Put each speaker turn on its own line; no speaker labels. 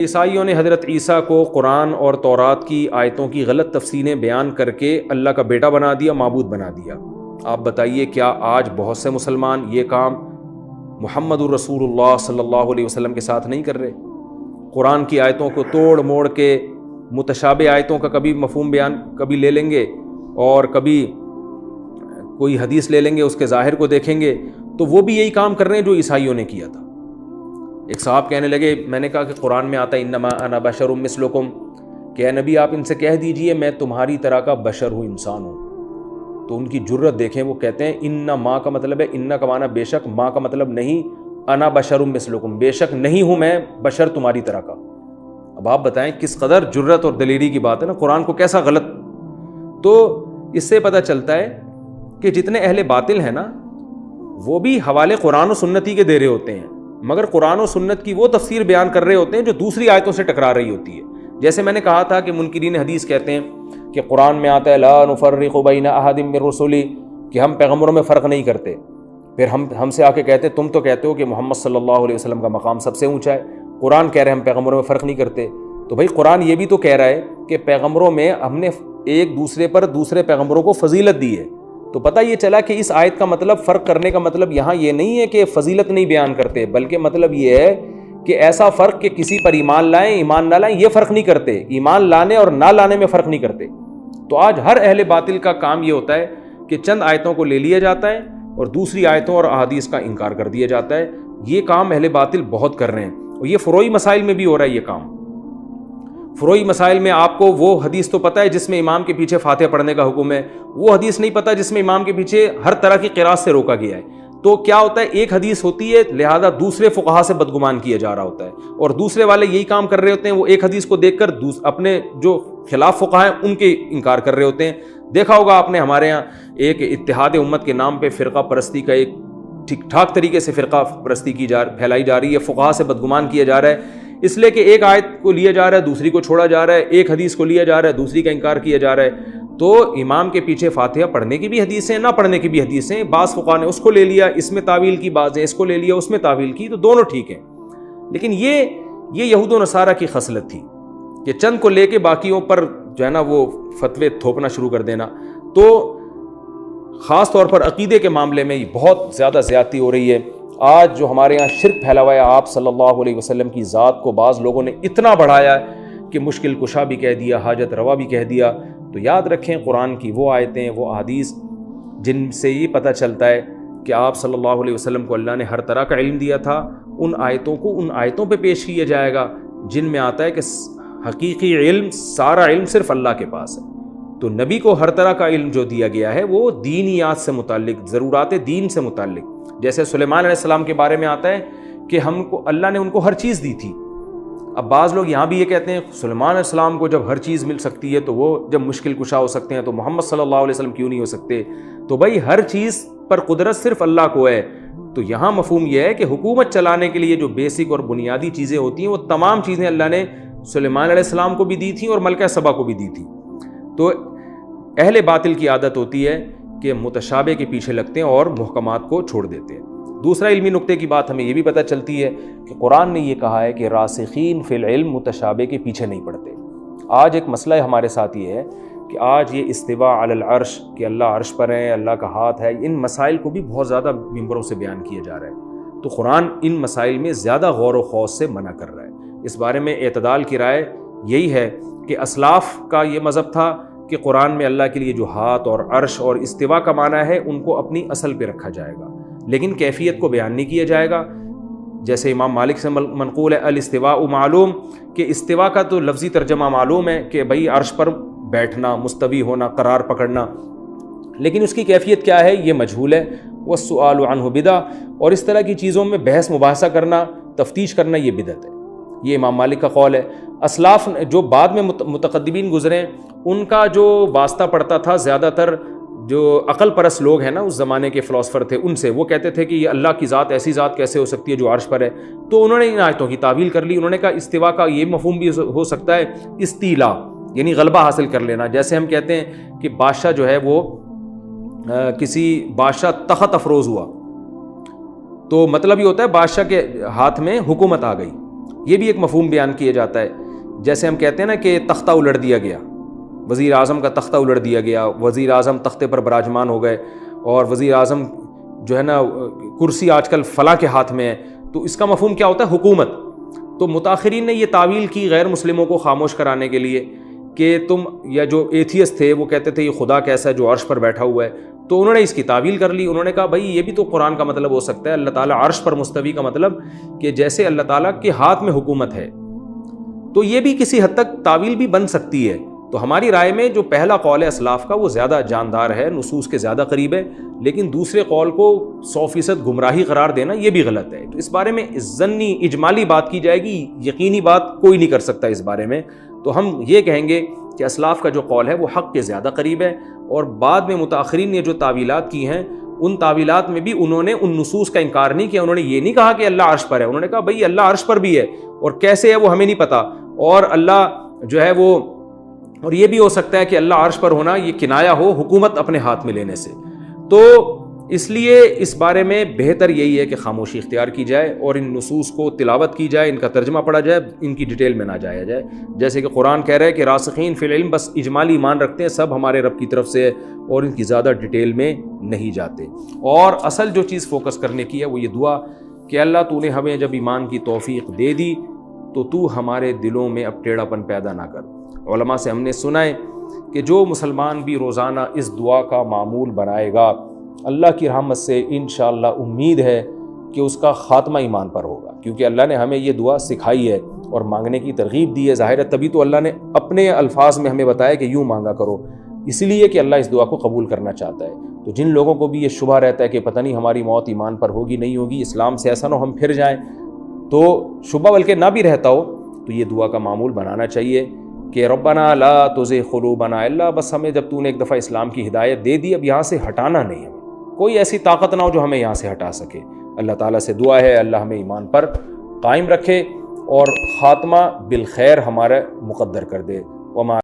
عیسائیوں نے حضرت عیسیٰ کو قرآن اور تورات کی آیتوں کی غلط تفسیریں بیان کر کے اللہ کا بیٹا بنا دیا، معبود بنا دیا۔ آپ بتائیے کیا آج بہت سے مسلمان یہ کام محمد الرسول اللہ صلی اللہ علیہ وسلم کے ساتھ نہیں کر رہے؟ قرآن کی آیتوں کو توڑ موڑ کے متشابہ آیتوں کا کبھی مفہوم بیان کبھی لے لیں گے اور کبھی کوئی حدیث لے لیں گے، اس کے ظاہر کو دیکھیں گے، تو وہ بھی یہی کام کر رہے ہیں جو عیسائیوں نے کیا تھا۔ ایک صاحب کہنے لگے، میں نے کہا کہ قرآن میں آتا ہے انما انا بشر مثلکم، کہ اے نبی آپ ان سے کہہ دیجئے میں تمہاری طرح کا بشر ہوں، انسان ہوں۔ تو ان کی جرت دیکھیں، وہ کہتے ہیں ان ما کا مطلب ہے ان کا معنی بے شک، ما کا مطلب نہیں، انا بشر مثلکم، بے شک نہیں ہوں میں بشر تمہاری طرح کا۔ اب آپ بتائیں کس قدر جرت اور دلیری کی بات ہے نا، قرآن کو کیسا غلط۔ تو اس سے پتہ چلتا ہے کہ جتنے اہل باطل ہیں نا وہ بھی حوالے قرآن و سنت ہی کے دے رہے ہوتے ہیں، مگر قرآن و سنت کی وہ تفسیر بیان کر رہے ہوتے ہیں جو دوسری آیتوں سے ٹکرا رہی ہوتی ہے۔ جیسے میں نے کہا تھا کہ منکرین حدیث کہتے ہیں کہ قرآن میں آتا ہے لا نفرق بین احد من رسلی، کہ ہم پیغمبروں میں فرق نہیں کرتے۔ پھر ہم سے آ کے کہتے تم تو کہتے ہو کہ محمد صلی اللہ علیہ وسلم کا مقام سب سے اونچا ہے، قرآن کہہ رہے ہیں ہم پیغمبروں میں فرق نہیں کرتے۔ تو بھائی قرآن یہ بھی تو کہہ رہا ہے کہ پیغمبروں میں ہم نے ایک دوسرے پر دوسرے پیغمبروں کو فضیلت دی ہے۔ تو پتہ یہ چلا کہ اس آیت کا مطلب، فرق کرنے کا مطلب یہاں یہ نہیں ہے کہ فضیلت نہیں بیان کرتے، بلکہ مطلب یہ ہے کہ ایسا فرق کہ کسی پر ایمان لائیں ایمان نہ لائیں، یہ فرق نہیں کرتے، ایمان لانے اور نہ لانے میں فرق نہیں کرتے۔ تو آج ہر اہل باطل کا کام یہ ہوتا ہے کہ چند آیتوں کو لے لیا جاتا ہے اور دوسری آیتوں اور احادیث کا انکار کر دیا جاتا ہے۔ یہ کام اہل باطل بہت کر رہے ہیں، اور یہ فروعی مسائل میں بھی ہو رہا ہے یہ کام۔ فروعی مسائل میں آپ کو وہ حدیث تو پتہ ہے جس میں امام کے پیچھے فاتحہ پڑھنے کا حکم ہے، وہ حدیث نہیں پتہ جس میں امام کے پیچھے ہر طرح کی قراءت سے روکا گیا ہے۔ تو کیا ہوتا ہے، ایک حدیث ہوتی ہے لہذا دوسرے فقہا سے بدگمان کیا جا رہا ہوتا ہے، اور دوسرے والے یہی کام کر رہے ہوتے ہیں، وہ ایک حدیث کو دیکھ کر اپنے جو خلاف فقہا ہیں ان کے انکار کر رہے ہوتے ہیں۔ دیکھا ہوگا آپ نے ہمارے ہاں ایک اتحاد امت کے نام پہ فرقہ پرستی کا ایک ٹھیک ٹھاک طریقے سے فرقہ پرستی پھیلائی جا رہی ہے، فقہا سے بدگمان کیا جا رہا ہے، اس لیے کہ ایک آیت کو لیا جا رہا ہے دوسری کو چھوڑا جا رہا ہے، ایک حدیث کو لیا جا رہا ہے دوسری کا انکار کیا جا رہا ہے۔ تو امام کے پیچھے فاتحہ پڑھنے کی بھی حدیثیں، نہ پڑھنے کی بھی حدیثیں، بعض فقہا نے اس کو لے لیا اس میں تعویل کی، بعض نے اس کو لے لیا اس میں تعویل کی، تو دونوں ٹھیک ہیں۔ لیکن یہ یہود و نصارہ کی خصلت تھی کہ چند کو لے کے باقیوں پر جو ہے نا وہ فتوے تھوپنا شروع کر دینا۔ تو خاص طور پر عقیدے کے معاملے میں بہت زیادہ زیادتی ہو رہی ہے۔ آج جو ہمارے ہاں شرک پھیلا ہوا ہے، آپ صلی اللہ علیہ وسلم کی ذات کو بعض لوگوں نے اتنا بڑھایا ہے کہ مشکل کشا بھی کہہ دیا، حاجت روا بھی کہہ دیا۔ تو یاد رکھیں قرآن کی وہ آیتیں، وہ احادیث جن سے یہ پتہ چلتا ہے کہ آپ صلی اللہ علیہ وسلم کو اللہ نے ہر طرح کا علم دیا تھا، ان آیتوں کو ان آیتوں پہ پیش کیا جائے گا جن میں آتا ہے کہ حقیقی علم، سارا علم صرف اللہ کے پاس ہے۔ تو نبی کو ہر طرح کا علم جو دیا گیا ہے وہ دینیات سے متعلق، ضرورات دین سے متعلق، جیسے سلیمان علیہ السلام کے بارے میں آتا ہے کہ ہم کو اللہ نے ان کو ہر چیز دی تھی۔ اب بعض لوگ یہاں بھی یہ کہتے ہیں سلیمان علیہ السلام کو جب ہر چیز مل سکتی ہے تو وہ جب مشکل کشا ہو سکتے ہیں تو محمد صلی اللہ علیہ وسلم کیوں نہیں ہو سکتے؟ تو بھائی ہر چیز پر قدرت صرف اللہ کو ہے۔ تو یہاں مفہوم یہ ہے کہ حکومت چلانے کے لیے جو بیسک اور بنیادی چیزیں ہوتی ہیں وہ تمام چیزیں اللہ نے سلیمان علیہ السلام کو بھی دی تھیں اور ملکہ سبا کو بھی دی تھی۔ تو اہل باطل کی عادت ہوتی ہے کہ متشابہ کے پیچھے لگتے ہیں اور محکمات کو چھوڑ دیتے ہیں۔ دوسرا علمی نقطے کی بات ہمیں یہ بھی پتہ چلتی ہے کہ قرآن نے یہ کہا ہے کہ راسخین فی العلم متشابہ کے پیچھے نہیں پڑتے۔ آج ایک مسئلہ ہمارے ساتھ یہ ہے کہ آج یہ استواء علی العرش کہ اللہ عرش پر ہے، اللہ کا ہاتھ ہے، ان مسائل کو بھی بہت زیادہ ممبروں سے بیان کیا جا رہا ہے۔ تو قرآن ان مسائل میں زیادہ غور و خوض سے منع کر رہا ہے۔ اس بارے میں اعتدال کی رائے یہی ہے کہ اسلاف کا یہ مذہب تھا کہ قرآن میں اللہ کے لیے جو ہاتھ اور عرش اور استواء کا معنی ہے ان کو اپنی اصل پہ رکھا جائے گا، لیکن کیفیت کو بیان نہیں کیا جائے گا۔ جیسے امام مالک سے منقول ہے الاستواء معلوم، کہ استواء کا تو لفظی ترجمہ معلوم ہے کہ بھئی عرش پر بیٹھنا، مستوی ہونا، قرار پکڑنا، لیکن اس کی کیفیت کیا ہے یہ مجہول ہے۔ والسؤال عنہ بدعہ، اور اس طرح کی چیزوں میں بحث مباحثہ کرنا، تفتیش کرنا یہ بدعت ہے۔ یہ امام مالک کا قول ہے۔ اسلاف جو بعد میں متقدمین گزرے ان کا جو واسطہ پڑتا تھا زیادہ تر جو عقل پرست لوگ ہیں نا اس زمانے کے فلاسفر تھے، ان سے وہ کہتے تھے کہ یہ اللہ کی ذات ایسی ذات کیسے ہو سکتی ہے جو عرش پر ہے؟ تو انہوں نے ان آیتوں کی تعویل کر لی۔ انہوں نے کہا استواء کا یہ مفہوم بھی ہو سکتا ہے استیلا، یعنی غلبہ حاصل کر لینا۔ جیسے ہم کہتے ہیں کہ بادشاہ جو ہے وہ کسی بادشاہ تخت افروز ہوا، تو مطلب یہ ہوتا ہے بادشاہ کے ہاتھ میں حکومت آ گئی۔ یہ بھی ایک مفہوم بیان کیا جاتا ہے. جیسے ہم کہتے ہیں نا کہ تختہ الٹ دیا گیا، وزیر اعظم کا تختہ الٹ دیا گیا، وزیر اعظم تختے پر براجمان ہو گئے اور وزیر اعظم جو ہے نا کرسی آج کل فلاں کے ہاتھ میں ہے. تو اس کا مفہوم کیا ہوتا ہے؟ حکومت. تو متاخرین نے یہ تعویل کی غیر مسلموں کو خاموش کرانے کے لیے کہ تم، یا جو ایتھیسٹ تھے وہ کہتے تھے یہ خدا کیسا ہے جو عرش پر بیٹھا ہوا ہے، تو انہوں نے اس کی تعویل کر لی. انہوں نے کہا بھائی یہ بھی تو قرآن کا مطلب ہو سکتا ہے، اللہ تعالیٰ عرش پر مستوی کا مطلب کہ جیسے اللہ تعالیٰ کے ہاتھ میں حکومت ہے. تو یہ بھی کسی حد تک تعویل بھی بن سکتی ہے. تو ہماری رائے میں جو پہلا قول ہے اسلاف کا وہ زیادہ جاندار ہے، نصوص کے زیادہ قریب ہے، لیکن دوسرے قول کو 100% گمراہی قرار دینا یہ بھی غلط ہے. تو اس بارے میں ضمنی اجمالی بات کی جائے گی، یقینی بات کوئی نہیں کر سکتا اس بارے میں. تو ہم یہ کہیں گے کہ اسلاف کا جو قول ہے وہ حق کے زیادہ قریب ہے، اور بعد میں متاخرین نے جو تعویلات کی ہیں ان تعویلات میں بھی انہوں نے ان نصوص کا انکار نہیں کیا. انہوں نے یہ نہیں کہا کہ اللہ عرش پر ہے، انہوں نے کہا بھئی اللہ عرش پر بھی ہے اور کیسے ہے وہ ہمیں نہیں پتا، اور اللہ جو ہے وہ، اور یہ بھی ہو سکتا ہے کہ اللہ عرش پر ہونا یہ کنایا ہو حکومت اپنے ہاتھ میں لینے سے. تو اس لیے اس بارے میں بہتر یہی ہے کہ خاموشی اختیار کی جائے اور ان نصوص کو تلاوت کی جائے، ان کا ترجمہ پڑھا جائے، ان کی ڈیٹیل میں نہ جایا جائے. جیسے کہ قرآن کہہ رہا ہے کہ راسخین فی العلم بس اجمالی ایمان رکھتے ہیں، سب ہمارے رب کی طرف سے ہے اور ان کی زیادہ ڈیٹیل میں نہیں جاتے. اور اصل جو چیز فوکس کرنے کی ہے وہ یہ دعا کہ اللہ تو نے ہمیں جب ایمان کی توفیق دے دی تو ہمارے دلوں میں اب ٹیڑھا پن پیدا نہ کر. علماء سے ہم نے سنا ہے کہ جو مسلمان بھی روزانہ اس دعا کا معمول بنائے گا اللہ کی رحمت سے انشاءاللہ امید ہے کہ اس کا خاتمہ ایمان پر ہوگا، کیونکہ اللہ نے ہمیں یہ دعا سکھائی ہے اور مانگنے کی ترغیب دی ہے. ظاہر ہے تبھی تو اللہ نے اپنے الفاظ میں ہمیں بتایا کہ یوں مانگا کرو، اس لیے کہ اللہ اس دعا کو قبول کرنا چاہتا ہے. تو جن لوگوں کو بھی یہ شبہ رہتا ہے کہ پتہ نہیں ہماری موت ایمان پر ہوگی نہیں ہوگی، اسلام سے ایسا نہ ہو ہم پھر جائیں، تو شبہ بلکہ نہ بھی رہتا ہو تو یہ دعا کا معمول بنانا چاہیے کہ ربنا لا تزغ قلوبنا، اللہ بس ہمیں جب تو نے ایک دفعہ اسلام کی ہدایت دے دی اب یہاں سے ہٹانا نہیں، ہمیں کوئی ایسی طاقت نہ ہو جو ہمیں یہاں سے ہٹا سکے. اللہ تعالیٰ سے دعا ہے اللہ ہمیں ایمان پر قائم رکھے اور خاتمہ بالخیر ہمارا مقدر کر دے. وما